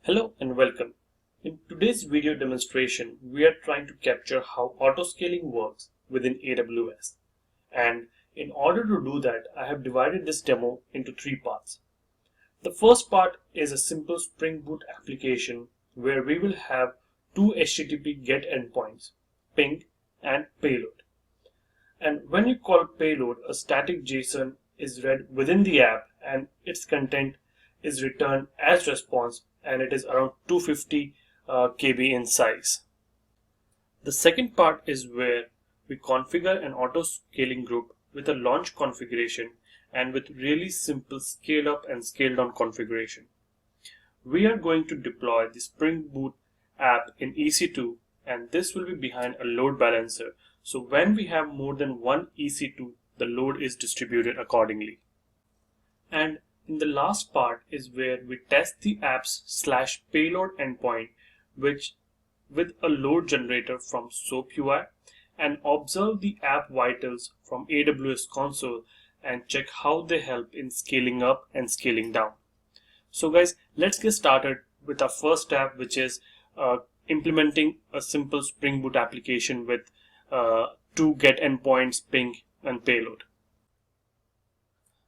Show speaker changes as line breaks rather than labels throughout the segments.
Hello and welcome. In today's video demonstration, we are trying to capture how autoscaling works within AWS. And in order to do that, I have divided this demo into three parts. The first part is a simple Spring Boot application where we will have two HTTP GET endpoints, ping and payload. And when you call payload, a static JSON is read within the app and its content is returned as response, and it is around 250 KB in size. The second part is where we configure an auto scaling group with a launch configuration and with really simple scale up and scale down configuration. We are going to deploy the Spring Boot app in EC2, and this will be behind a load balancer. So when we have more than one EC2, the load is distributed accordingly. And in the last part is where we test the app's /payload endpoint with a load generator from SOAP UI and observe the app vitals from AWS Console and check how they help in scaling up and scaling down. So guys, let's get started with our first step, which is implementing a simple Spring Boot application with two GET endpoints, ping and payload.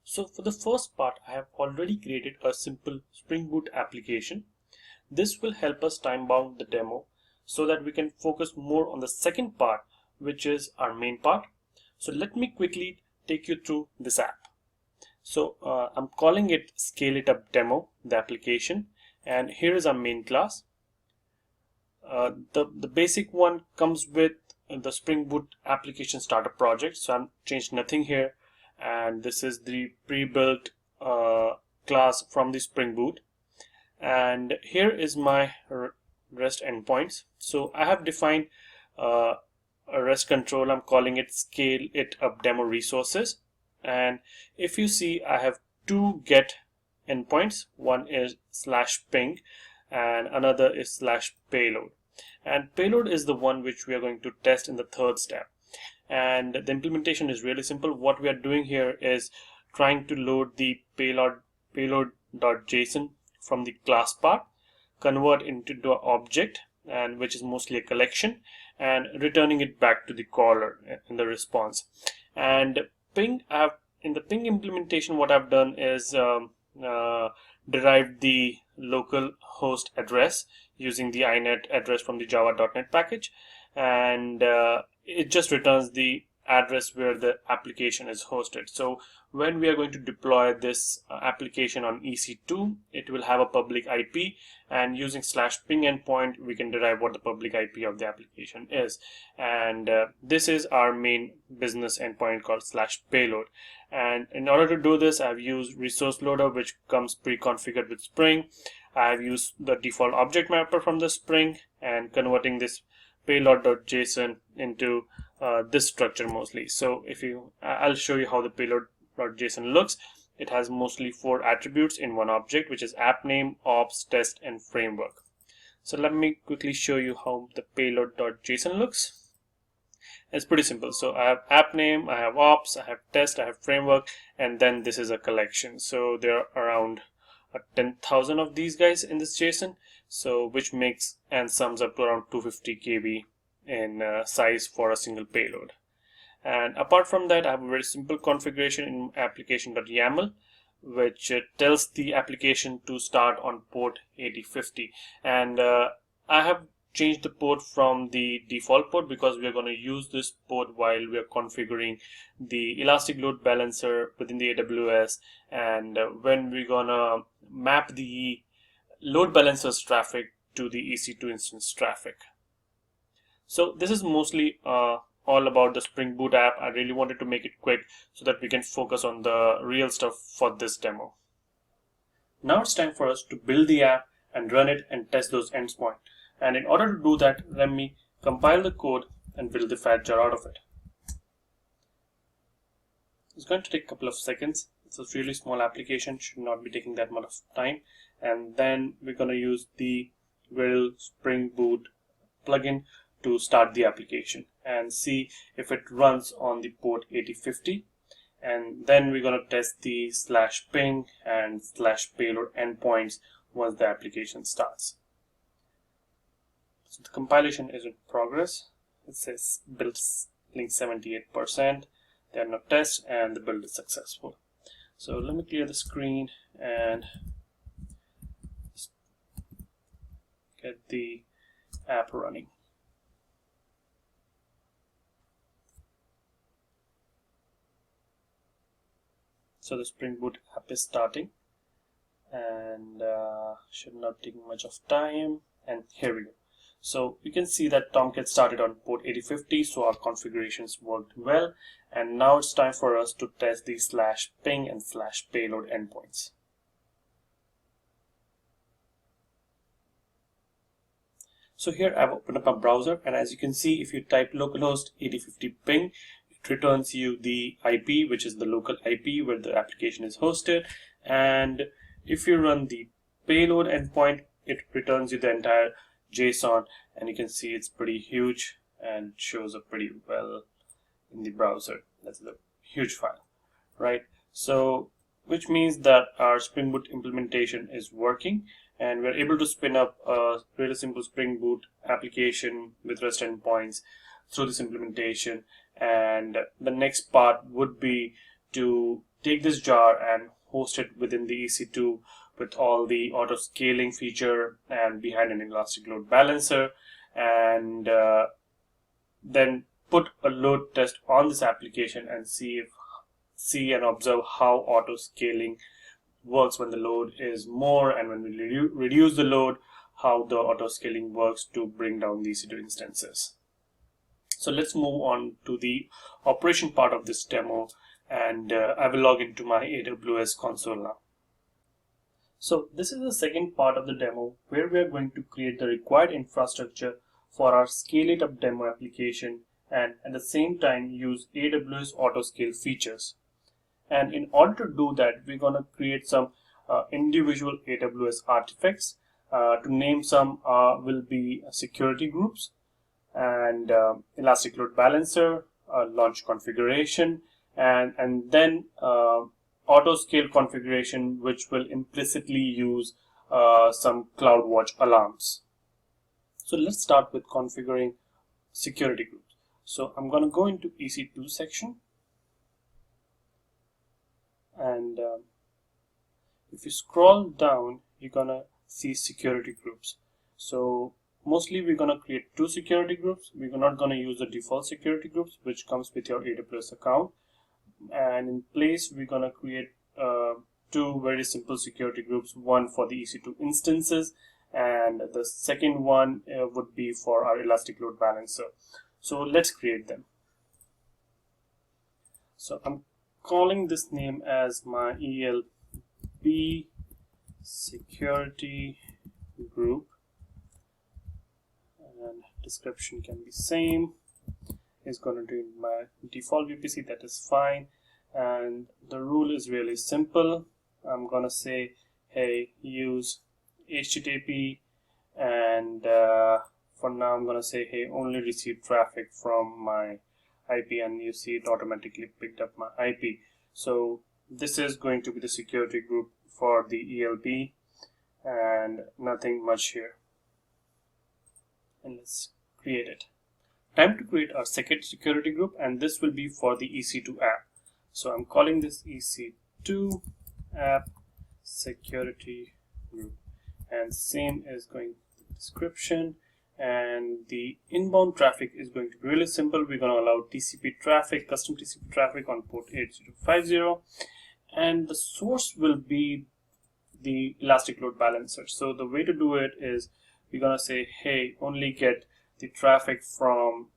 So for the first part, I have already created a simple Spring Boot application. This will help us time bound the demo so that we can focus more on the second part, which is our main part. So let me quickly take you through this app. So I'm calling it Scale It Up Demo, the application, and here is our main class. The basic one comes with the Spring Boot application starter project, so I've changed nothing here. And this is the pre-built class from the Spring Boot, and here is my REST endpoints. So I have defined a REST control. I'm calling it Scale It Up Demo Resources, and if you see, I have two GET endpoints. One is /ping and another is /payload, and payload is the one which we are going to test in the third step. And the implementation is really simple. What we are doing here is trying to load the payload.json from the class part, convert into the object, and which is mostly a collection, and returning it back to the caller in the response. And ping, in the ping implementation, what I've done is derived the local host address using the inet address from the java.net package, and it just returns the address where the application is hosted. So when we are going to deploy this application on EC2, it will have a public IP, and using /ping endpoint, we can derive what the public IP of the application is. And this is our main business endpoint called /payload. And in order to do this, I've used resource loader, which comes pre-configured with Spring. I've used the default object mapper from the Spring and converting this payload.json into this structure mostly. So I'll show you how the payload.json looks. It has mostly 4 attributes in one object, which is app name, ops, test, and framework. So let me quickly show you how the payload.json looks. It's pretty simple. So I have app name, I have ops, I have test, I have framework, and then this is a collection. So there are around 10,000 of these guys in this JSON, so which makes and sums up to around 250 KB in size for a single payload. And apart from that, I have a very simple configuration in application.yaml, which tells the application to start on port 8050. And I have changed the port from the default port because we are going to use this port while we are configuring the Elastic Load Balancer within the AWS, and when we're gonna map the load balancer's traffic to the EC2 instance traffic. So this is mostly all about the Spring Boot app. I really wanted to make it quick so that we can focus on the real stuff for this demo. Now it's time for us to build the app and run it and test those endpoints. And in order to do that, let me compile the code and build the fat jar out of it. It's going to take a couple of seconds. It's a really small application, should not be taking that much of time. And then we're going to use the Gradle Spring Boot plugin to start the application and see if it runs on the port 8050. And then we're going to test the /ping and /payload endpoints once the application starts. So the compilation is in progress. It says build link 78%. There are no tests and the build is successful. So let me clear the screen and get the app running. So the Spring Boot app is starting and should not take much of time, and here we go. So you can see that Tomcat started on port 8050, so our configurations worked well, and now it's time for us to test the /ping and /payload endpoints. So here I've opened up a browser, and as you can see, if you type localhost 8050 ping, it returns you the IP, which is the local IP where the application is hosted. And if you run the payload endpoint, it returns you the entire JSON, and you can see it's pretty huge and shows up pretty well in the browser. That's a huge file, right? So which means that our Spring Boot implementation is working, and we're able to spin up a really simple Spring Boot application with REST endpoints through this implementation. And the next part would be to take this jar and host it within the EC2 with all the auto scaling feature and behind an elastic load balancer, and then put a load test on this application and see and observe how auto scaling works when the load is more, and when we reduce the load, how the auto scaling works to bring down the EC2 instances. So let's move on to the operation part of this demo, and I will log into my AWS console now. So this is the second part of the demo where we are going to create the required infrastructure for our scale it up demo application, and at the same time use AWS AutoScale features. And in order to do that, we're going to create some individual AWS artifacts. To name some will be security groups and elastic load balancer, launch configuration, and then auto scale configuration, which will implicitly use some CloudWatch alarms. So let's start with configuring security groups. So I'm going to go into EC2 section, and if you scroll down, you're gonna see security groups. So mostly we're gonna create two security groups. We're not gonna use the default security groups which comes with your AWS account, and in place we're gonna create two very simple security groups, one for the EC2 instances, and the second one would be for our elastic load balancer. So let's create them. So I'm calling this name as my ELB security group, and description can be same. It's going to do my default VPC, that is fine. And the rule is really simple. I'm going to say, hey, use HTTP, and for now I'm going to say, hey, only receive traffic from my IP, and you see it automatically picked up my IP. So this is going to be the security group for the ELB, and nothing much here. And let's create it. Time to create our second security group, and this will be for the EC2 app. So I'm calling this EC2 app security group, and same is going to the description. And the inbound traffic is going to be really simple. We're going to allow TCP traffic, custom TCP traffic on port 8050, and the source will be the elastic load balancer. So the way to do it is we're going to say, hey, only get the traffic from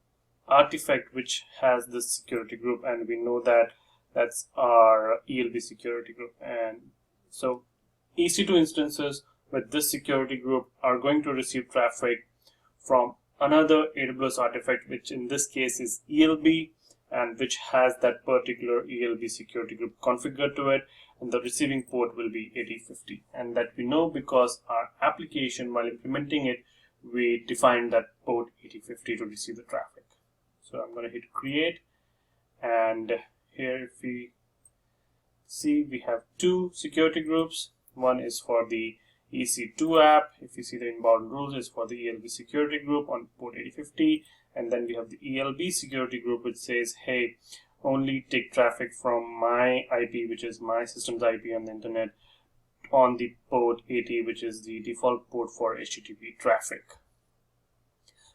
artifact which has this security group, and we know that that's our ELB security group. And so EC2 instances with this security group are going to receive traffic from another AWS artifact, which in this case is ELB, and which has that particular ELB security group configured to it, and the receiving port will be 8050. And that we know because our application, while implementing it, we defined that port 8050 to receive the traffic. So I'm going to hit create, and here if we see, we have two security groups. One is for the EC2 app. If you see the inbound rules is for the ELB security group on port 8050, and then we have the ELB security group which says, hey, only take traffic from my IP, which is my system's IP on the internet, on the port 80, which is the default port for HTTP traffic.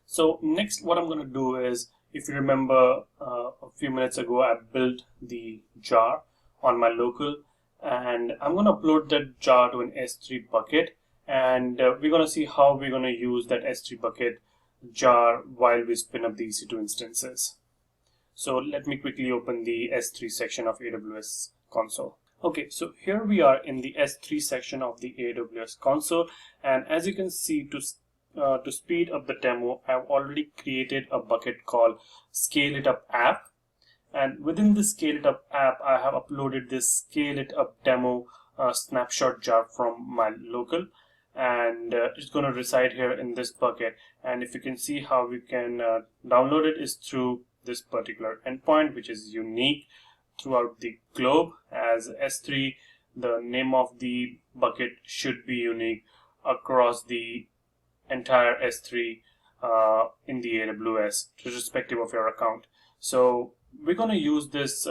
So next, what I'm going to do is, if you remember a few minutes ago, I built the jar on my local, and I'm going to upload that jar to an S3 bucket, and we're going to see how we're going to use that S3 bucket jar while we spin up the EC2 instances. So let me quickly open the S3 section of AWS Console. Okay, so here we are in the S3 section of the AWS Console, and as you can see, to speed up the demo, I've already created a bucket called Scale It Up app, and within the Scale It Up app, I have uploaded this Scale It Up demo snapshot jar from my local, and it's going to reside here in this bucket. And if you can see how we can download it is through this particular endpoint, which is unique throughout the globe. As S3, the name of the bucket should be unique across the entire S3 in the AWS, irrespective of your account. So we're going to use this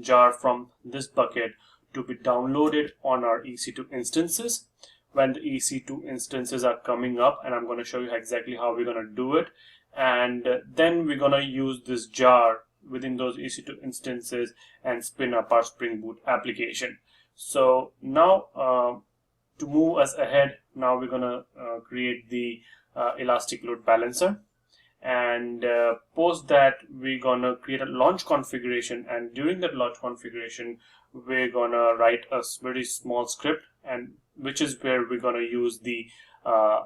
jar from this bucket to be downloaded on our EC2 instances when the EC2 instances are coming up, and I'm going to show you exactly how we're going to do it. And then we're going to use this jar within those EC2 instances and spin up our Spring Boot application. So now to move us ahead, now we're going to create the Elastic Load Balancer, and post that we're going to create a launch configuration, and during that launch configuration we're going to write a very small script, and which is where we're going to use the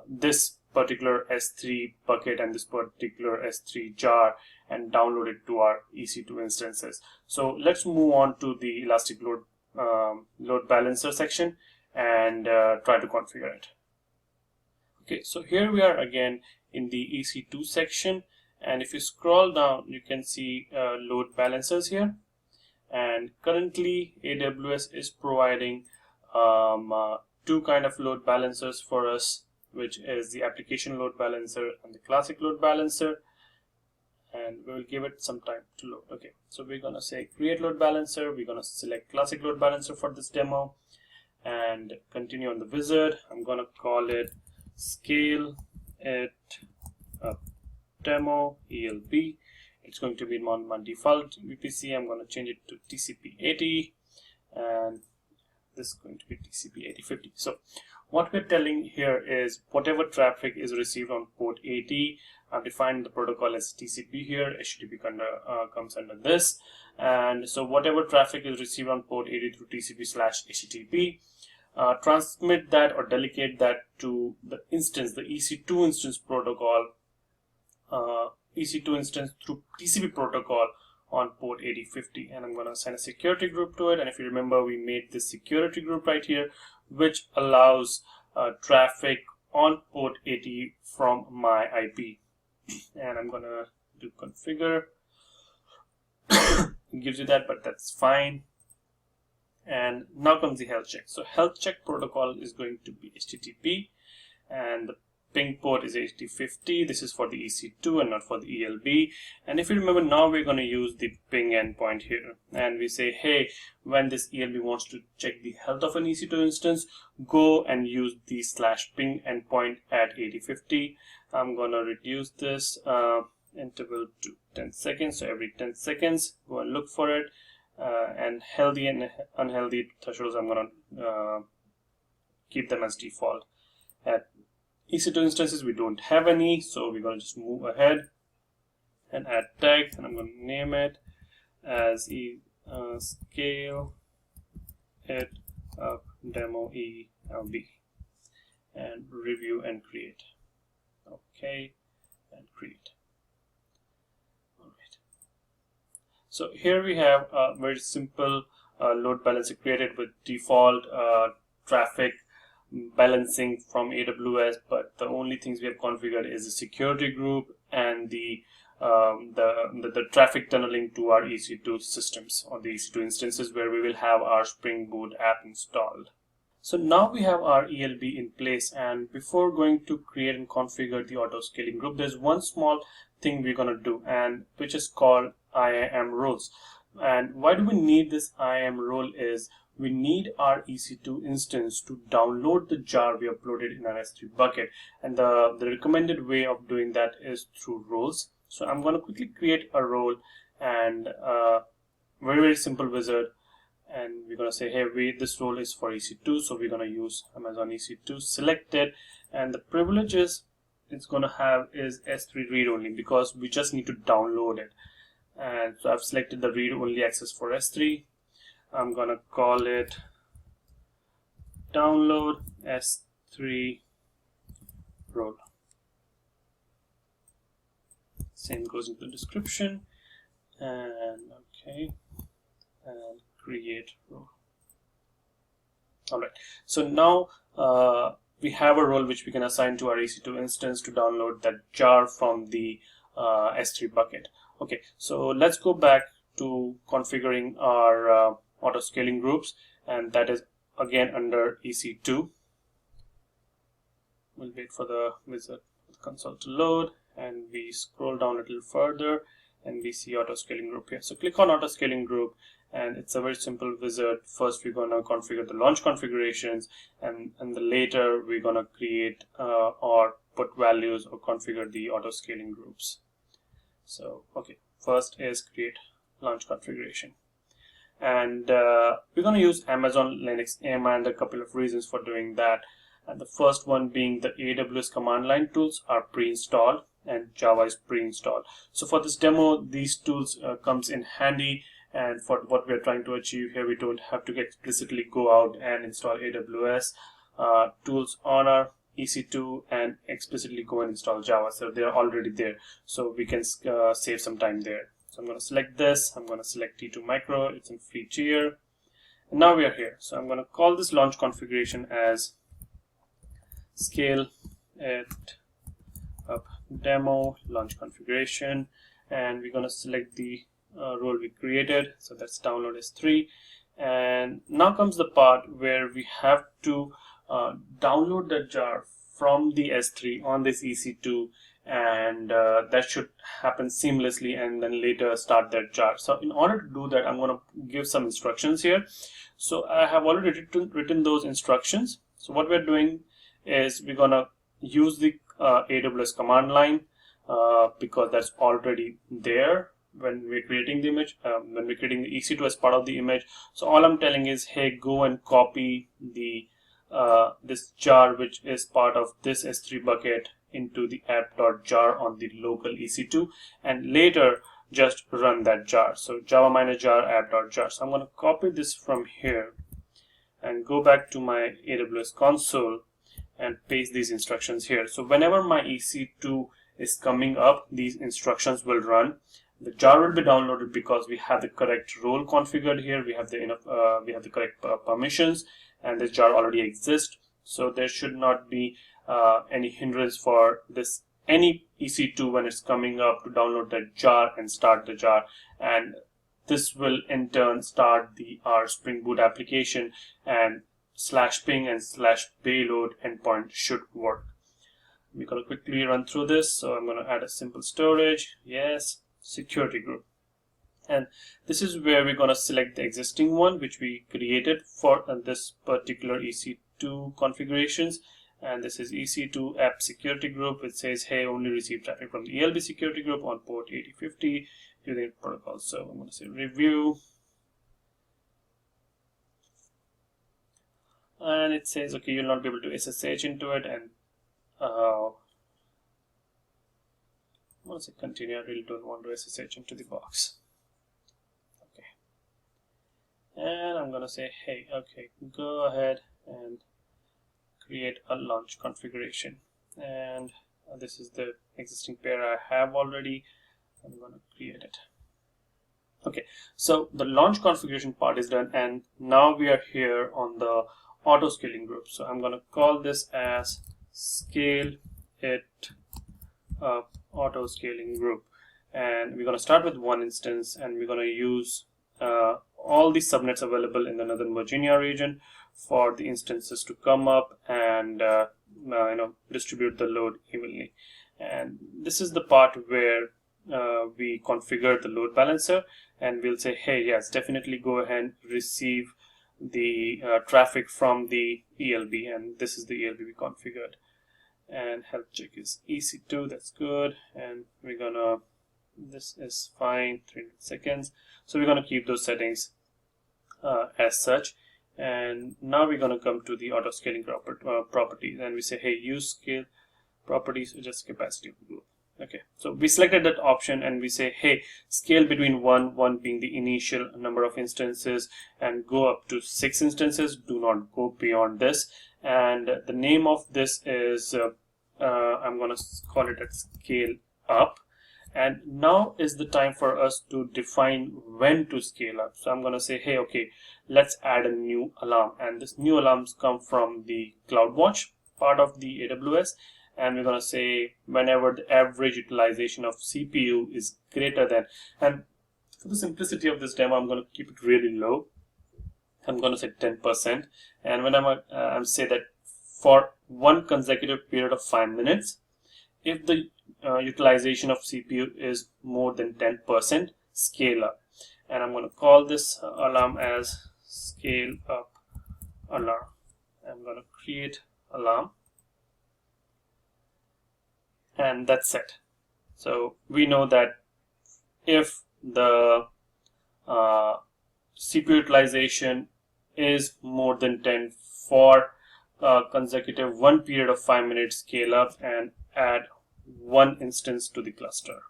this particular S3 bucket and this particular S3 jar and download it to our EC2 instances. So let's move on to the Elastic Load Balancer section and try to configure it. Okay, so here we are again in the EC2 section, and if you scroll down, you can see load balancers here. And currently AWS is providing two kind of load balancers for us, which is the application load balancer and the classic load balancer, and we will give it some time to load. Okay, so we're going to say create load balancer. We're going to select classic load balancer for this demo and continue on the wizard. I'm going to call it Scale It Up Demo ELB. It's going to be on my default VPC. I'm going to change it to TCP 80, and this is going to be TCP 8050. So what we're telling here is whatever traffic is received on port 80, I've defined the protocol as TCP here. HTTP comes under this, and so whatever traffic is received on port 80 through TCP/HTTP, transmit that or delegate that to the instance, the EC2 instance protocol, EC2 instance through TCP protocol on port 8050, and I'm going to assign a security group to it. And if you remember, we made this security group right here, which allows traffic on port 80 from my IP. And I'm going to do configure. It gives you that, but that's fine. And now comes the health check. So health check protocol is going to be HTTP, and the ping port is 8050. This is for the EC2 and not for the ELB. And if you remember, now we're going to use the ping endpoint here, and we say, hey, when this ELB wants to check the health of an EC2 instance, go and use the /ping endpoint at 8050. I'm going to reduce this interval to 10 seconds. So every 10 seconds, go and look for it. And healthy and unhealthy thresholds, I'm going to keep them as default. At EC2 instances, we don't have any, so we're going to just move ahead and add tag, and I'm going to name it as Scale It Up Demo ELB, and review and create. Okay, and create. Alright. So here we have a very simple load balancer created with default traffic balancing from AWS, but the only things we have configured is the security group and the traffic tunneling to our EC2 systems or the EC2 instances where we will have our Spring Boot app installed. So now we have our ELB in place, and before going to create and configure the auto scaling group, there's one small thing we're going to do, and which is called IAM roles. And why do we need this IAM role is we need our EC2 instance to download the jar we uploaded in our S3 bucket, and the recommended way of doing that is through roles. So I'm going to quickly create a role and very simple wizard, and we're going to say, hey, this role is for EC2, so we're going to use Amazon EC2, select it, and the privileges it's going to have is S3 read only, because we just need to download it. And so I've selected the read only access for S3. I'm going to call it download S3 role. Same goes into the description, and okay, and create role. Alright, so now we have a role which we can assign to our EC2 instance to download that jar from the S3 bucket. Okay, so let's go back to configuring our auto scaling groups, and that is again under EC2. We'll wait for the wizard console to load, and we scroll down a little further and we see auto scaling group here. So click on auto scaling group, and it's a very simple wizard. First we're going to configure the launch configurations, and later we're going to create or put values or configure the auto scaling groups. So okay, first is create launch configuration, and we're going to use Amazon Linux AMI, and a couple of reasons for doing that. And the first one being the AWS command line tools are pre-installed and Java is pre-installed. So for this demo, these tools comes in handy, and for what we're trying to achieve here, we don't have to explicitly go out and install AWS tools on our EC2 and explicitly go and install Java. So they're already there, so we can save some time there. So I'm going to select this, I'm going to select T2 micro, it's in free tier, and now we are here. So I'm going to call this launch configuration as scale it up demo launch configuration, and we're going to select the role we created, so that's download S3. And now comes the part where we have to download the jar from the S3 on this EC2, and that should happen seamlessly, and then later start that jar. So in order to do that, I'm going to give some instructions here. So I have already written those instructions. So what we're doing is we're going to use the AWS command line because that's already there when we're creating the image, when we're creating the EC2 as part of the image. So all I'm telling is, hey, go and copy the this jar which is part of this S3 bucket into the app.jar on the local EC2, and later just run that jar. So java -jar app.jar. So I'm going to copy this from here and go back to my AWS console and paste these instructions here. So whenever my EC2 is coming up, these instructions will run. The jar will be downloaded because we have the correct role configured here. We have the correct permissions, and this jar already exists. So there should not be any hindrance for this any EC2 when it's coming up to download that jar and start the jar. And this will in turn start our Spring Boot application, and /ping and /payload endpoint should work. We're going to quickly run through this. So I'm going to add a simple storage, yes, security group, and this is where we're going to select the existing one which we created for this particular EC2 configurations, and this is EC2 app security group. It says, hey, only receive traffic from the ELB security group on port 8050 using protocol. So I'm going to say review, and it says, okay, you'll not be able to SSH into it, and once I continue, I really don't want to SSH into the box. Okay, and I'm gonna say, hey, okay, go ahead and create a launch configuration, and this is the existing pair I have already. I'm gonna create it. Okay, so the launch configuration part is done, and now we are here on the auto scaling group. So I'm going to call this as scale it up auto scaling group, and we're going to start with one instance, and we're going to use all the subnets available in the Northern Virginia region for the instances to come up and distribute the load evenly. And this is the part where we configure the load balancer, and we'll say, hey, yes, definitely go ahead and receive the traffic from the ELB, and this is the ELB we configured. And health check is EC2, that's good, and we're gonna, this is fine, 300 seconds. So we're gonna keep those settings as such. And now we're gonna come to the auto scaling properties, and we say, hey, use scale properties, just capacity of the group. Okay, so we selected that option and we say, hey, scale between 1 being the initial number of instances, and go up to 6 instances. Do not go beyond this. And the name of this is, I'm going to call it a scale up. And now is the time for us to define when to scale up. So I'm going to say, hey, okay, let's add a new alarm. And this new alarms come from the CloudWatch part of the AWS. And we're going to say whenever the average utilization of CPU is greater than, and for the simplicity of this demo, I'm going to keep it really low. I'm going to say 10%. And when I'm say that for one consecutive period of 5 minutes, if the utilization of CPU is more than 10%, scale up. And I'm going to call this alarm as scale up alarm. I'm going to create alarm. And that's it. So we know that if the CPU utilization is more than 10 for consecutive one period of 5 minutes, scale up and add one instance to the cluster.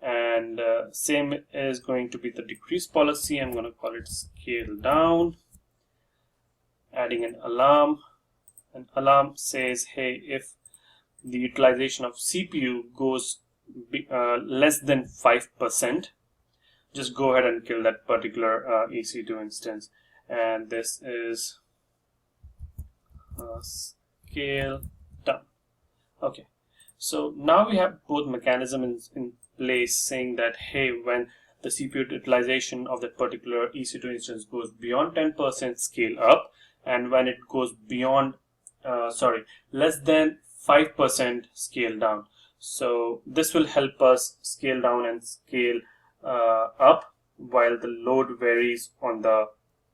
And same is going to be the decrease policy. I'm going to call it scale down, adding an alarm. An alarm says, hey, if the utilization of CPU goes less than 5%, just go ahead and kill that particular EC2 instance. And this is scale down. Okay, so now we have both mechanisms in place saying that, hey, when the CPU utilization of that particular EC2 instance goes beyond 10%, scale up, and when it goes beyond less than 5%, scale down. So this will help us scale down and scale up while the load varies on the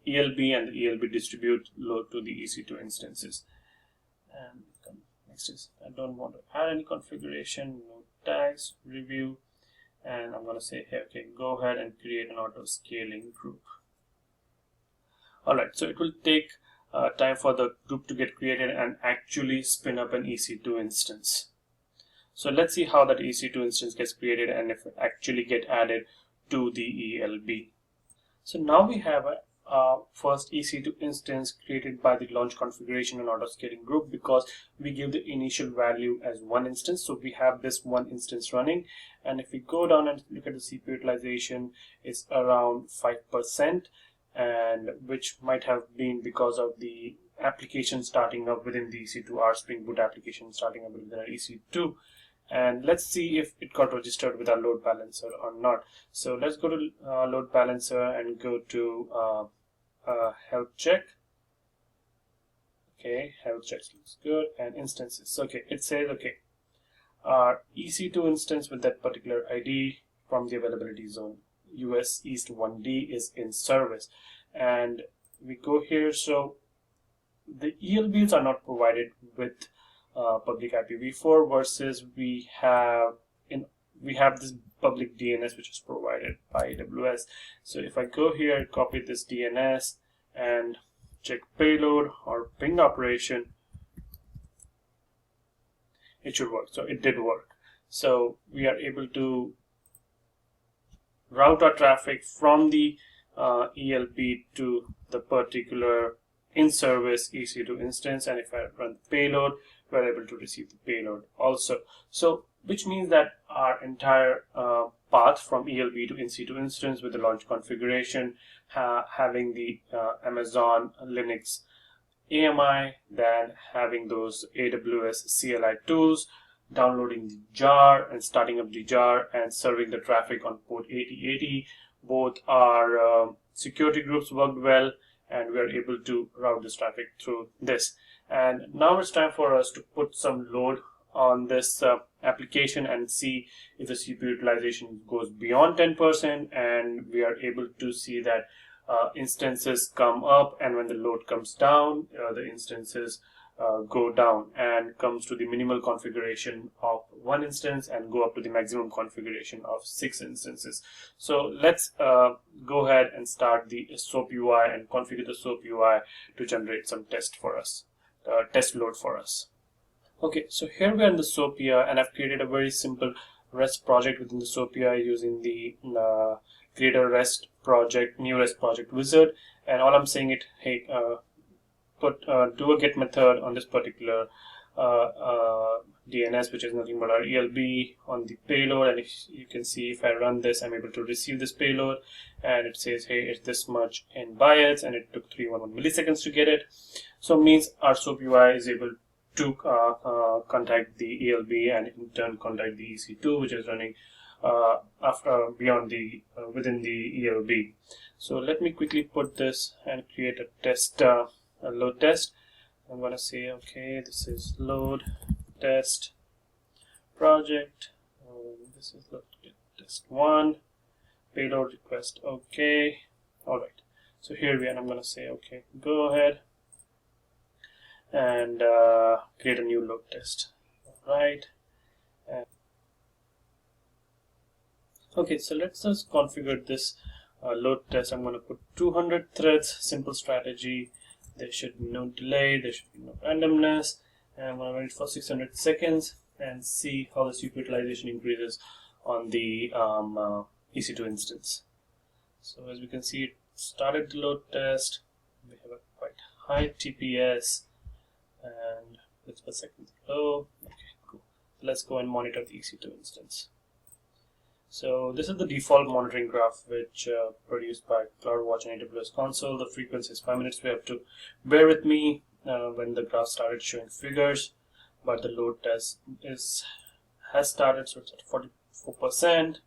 ELB, and the ELB distribute load to the EC2 instances. And next is, I don't want to add any configuration, no tags, review, and I'm going to say, hey, okay, go ahead and create an auto scaling group. Alright, so it will take time for the group to get created and actually spin up an EC2 instance. So let's see how that EC2 instance gets created and if it actually get added to the ELB. So now we have a first EC2 instance created by the launch configuration and auto scaling group, because we give the initial value as one instance. So we have this one instance running, and if we go down and look at the CPU utilization, it's around 5%. And which might have been because of the application starting up within the EC2, our Spring Boot application starting up within our EC2. And let's see if it got registered with our load balancer or not. So let's go to load balancer and go to health check. Okay, health check looks good, and instances. Okay, it says, okay, our EC2 instance with that particular ID from the availability zone US East 1D is in service. And we go here, so the ELBs are not provided with public IPv4 versus we have this public DNS which is provided by AWS. So if I go here, copy this DNS and check payload or ping operation, it should work. So it did work. So we are able to route our traffic from the ELB to the particular in-service EC2 instance, and if I run the payload, we're able to receive the payload also. So which means that our entire path from ELB to EC2 instance with the launch configuration, having the Amazon Linux AMI, then having those AWS CLI tools, downloading the jar and starting up the jar and serving the traffic on port 8080. Both our security groups worked well, and we are able to route this traffic through this. And now it's time for us to put some load on this application and see if the CPU utilization goes beyond 10%, and we are able to see that instances come up, and when the load comes down, the instances go down and comes to the minimal configuration of 1 instance and go up to the maximum configuration of 6 instances. So let's go ahead and start the SOAP UI and configure the SOAP UI to generate some test load for us. Okay, so here we are in the SOAP UI, and I've created a very simple REST project within the SOAP UI using the create a REST project, new REST project wizard, and all I'm saying it, hey, do a get method on this particular DNS, which is nothing but our ELB on the payload. And if you can see, if I run this, I'm able to receive this payload, and it says, hey, it's this much in bytes, and it took 311 milliseconds to get it. So it means our SOAP UI is able to contact the ELB and in turn contact the EC2, which is running within the ELB. So let me quickly put this and create a test, a load test. I'm going to say, okay, this is load test project. This is load test 1, payload request, okay. All right. So here we are. I'm going to say, okay, go ahead and create a new load test. All right. Okay, so let's just configure this load test. I'm going to put 200 threads, simple strategy. There should be no delay, there should be no randomness, and I'm going to run it for 600 seconds and see how the CPU utilization increases on the EC2 instance. So as we can see, it started the load test. We have a quite high TPS, and it's per second low. Okay, cool. So let's go and monitor the EC2 instance. So this is the default monitoring graph, which produced by CloudWatch and AWS Console. The frequency is 5 minutes. We have to bear with me when the graph started showing figures, but the load test has started, so it's at 44%.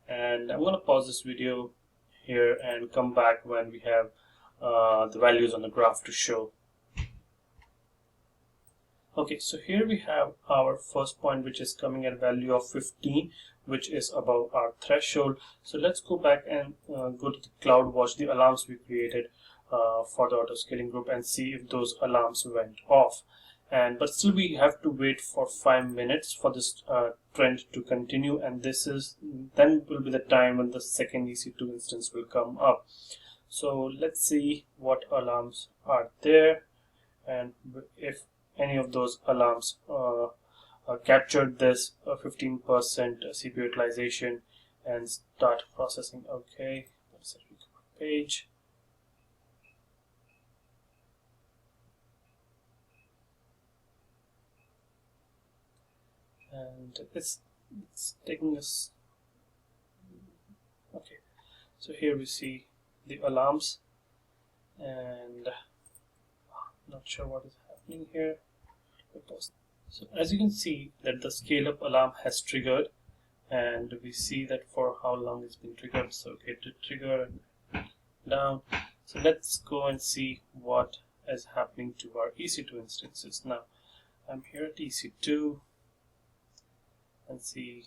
And I'm going to pause this video here and come back when we have the values on the graph to show. Okay, so here we have our first point, which is coming at a value of 15, which is above our threshold. So let's go back and go to the CloudWatch, the alarms we created for the auto-scaling group, and see if those alarms went off. But still we have to wait for 5 minutes for this trend to continue, and this is then will be the time when the second EC2 instance will come up. So let's see what alarms are there, and if any of those alarms captured this 15% CPU utilization and start processing. Okay, let's page. And it's taking us. Okay, so here we see the alarms, and not sure what is happening here. So as you can see that the scale up alarm has triggered, and we see that for how long it's been triggered. So okay, to trigger and down. So let's go and see what is happening to our EC2 instances. Now I'm here at EC2 and see.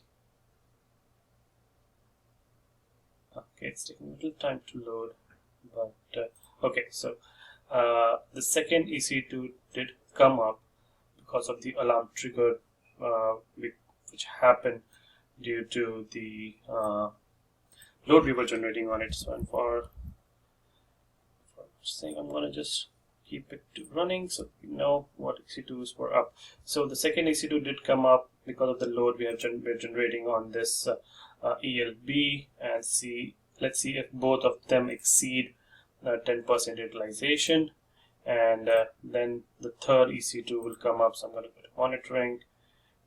Okay, it's taking a little time to load, but okay, so the second EC2 did come up because of the alarm trigger, which happened due to the load we were generating on it. So, and for saying, I'm going to just keep it to running so we know what EC2s were up. So the second EC2 did come up because of the load we're generating on this ELB, and let's see if both of them exceed 10% utilization. And then the third EC2 will come up. So I'm going to go to monitoring,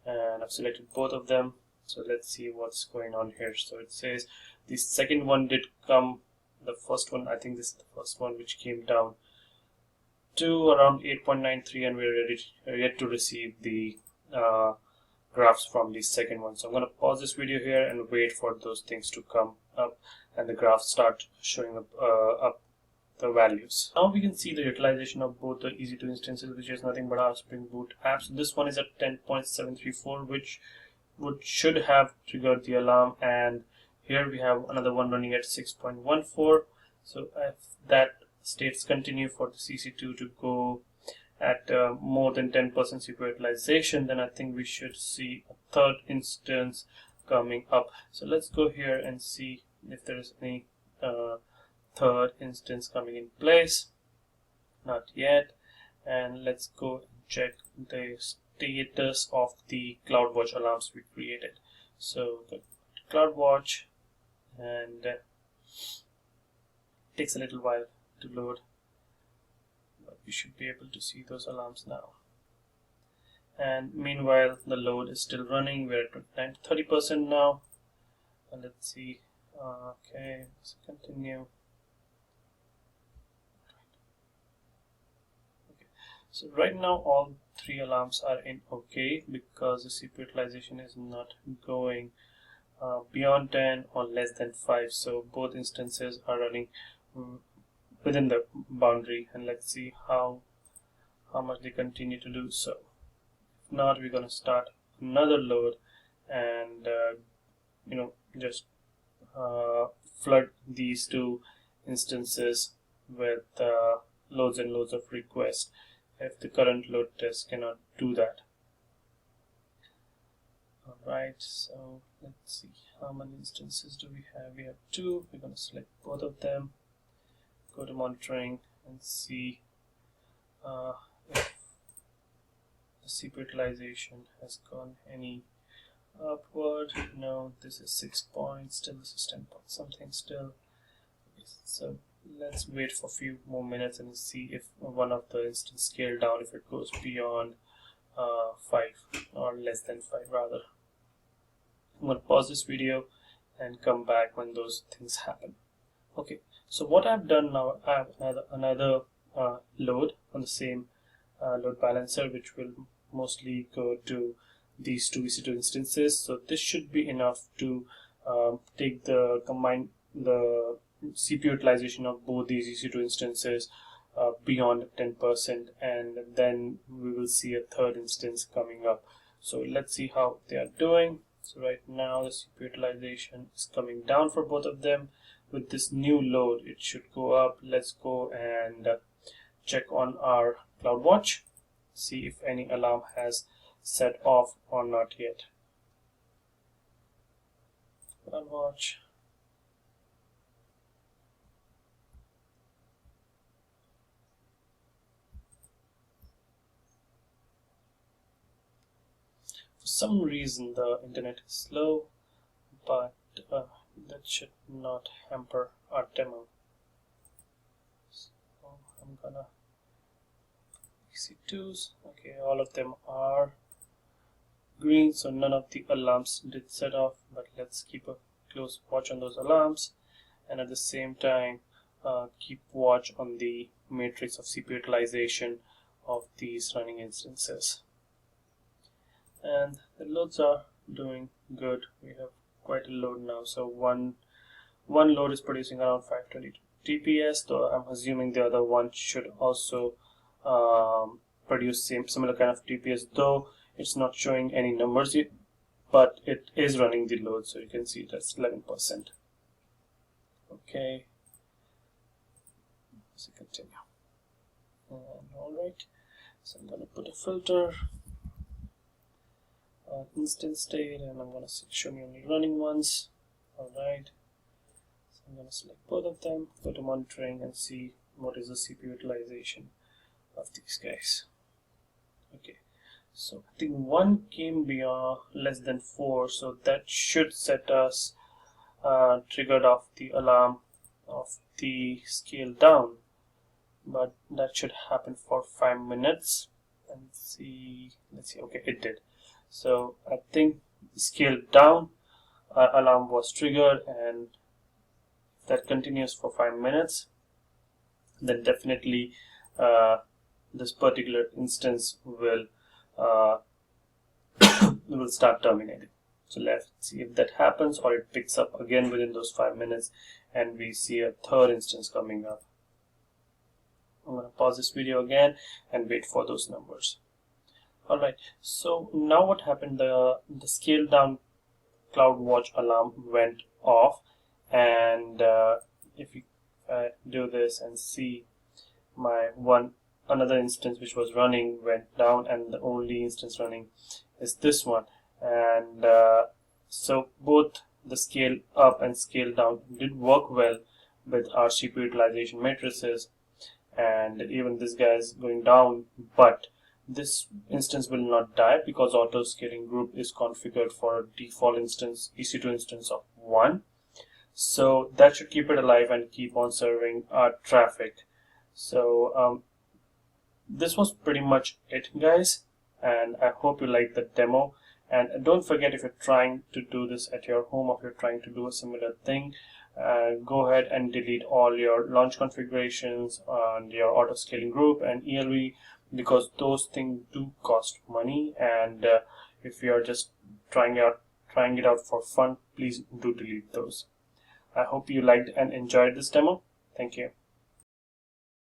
and I've selected both of them. So let's see what's going on here. So it says the second one did come. The first one, I think this is the first one, which came down to around 8.93, and we're yet to receive the graphs from the second one. So I'm going to pause this video here and wait for those things to come up and the graphs start showing up the values. Now we can see the utilization of both the EC2 instances, which is nothing but our Spring Boot app. So this one is at 10.734, which should have triggered the alarm, and here we have another one running at 6.14. So if that states continue for the EC2 to go at more than 10% CPU utilization, then I think we should see a third instance coming up. So let's go here and see if there is any third instance coming in place. Not yet. And let's go and check the status of the CloudWatch alarms we created. So the CloudWatch, and it takes a little while to load, but we should be able to see those alarms now. And meanwhile the load is still running. We're at 30% now, and let's see. Okay, let's continue. Okay, so right now all three alarms are in okay, because the CPU utilization is not going beyond 10 or less than 5. So both instances are running within the boundary, and let's see how much they continue to do so. If not, we're going to start another load and just flood these two instances with loads and loads of requests if the current load test cannot do that. Alright, so let's see how many instances do we have. We have 2. We're going to select both of them, go to monitoring, and see if the CPU utilization has gone any upward. No, this is 6 points, still this is 10 point something still. Okay, so let's wait for a few more minutes and see if one of the instances scale down, if it goes beyond 5 or less than 5 rather. I'm going to pause this video and come back when those things happen. Okay, so what I've done now, I have another load on the same load balancer, which will mostly go to these two EC2 instances. So this should be enough to take the CPU utilization of both these EC2 instances beyond 10%, and then we will see a third instance coming up. So let's see how they are doing. So right now the CPU utilization is coming down for both of them. With this new load, it should go up. Let's go and check on our CloudWatch, see if any alarm has set off or not yet. CloudWatch. For some reason the internet is slow, but that should not hamper our demo. So I'm gonna EC2s. Okay, all of them are green, so none of the alarms did set off, but let's keep a close watch on those alarms, and at the same time keep watch on the matrix of CPU utilization of these running instances. And the loads are doing good. We have quite a load now. So one load is producing around 520 TPS, though I'm assuming the other one should also produce similar kind of TPS, though it's not showing any numbers yet, but it is running the load, so you can see that's 11%. Okay, let's continue. Alright, so I'm going to put a filter instance state, and I'm going to show me only running ones. Alright, so I'm going to select both of them, go to monitoring, and see what is the CPU utilization of these guys. Okay, so I think one came beyond less than 4, so that should set us triggered off the alarm of the scale down, but that should happen for 5 minutes. And let's see, okay, it did. So I think scale down alarm was triggered, and if that continues for 5 minutes, then definitely this particular instance will will start terminating. So let's see if that happens, or it picks up again within those 5 minutes and we see a third instance coming up. I'm going to pause this video again and wait for those numbers. Alright, so now what happened, the scale down CloudWatch alarm went off, and if you do this and see my another instance which was running went down, and the only instance running is this one. And so both the scale up and scale down did work well with our CPU utilization matrices, and even this guy is going down, but this instance will not die because auto scaling group is configured for a default instance, EC2 instance of 1. So that should keep it alive and keep on serving our traffic. So this was pretty much it, guys, and I hope you liked the demo. And don't forget, if you're trying to do this at your home, or if you're trying to do a similar thing, go ahead and delete all your launch configurations and your auto scaling group and ELV, because those things do cost money. And if you're just trying it out for fun, please do delete those. I hope you liked and enjoyed this demo. Thank you.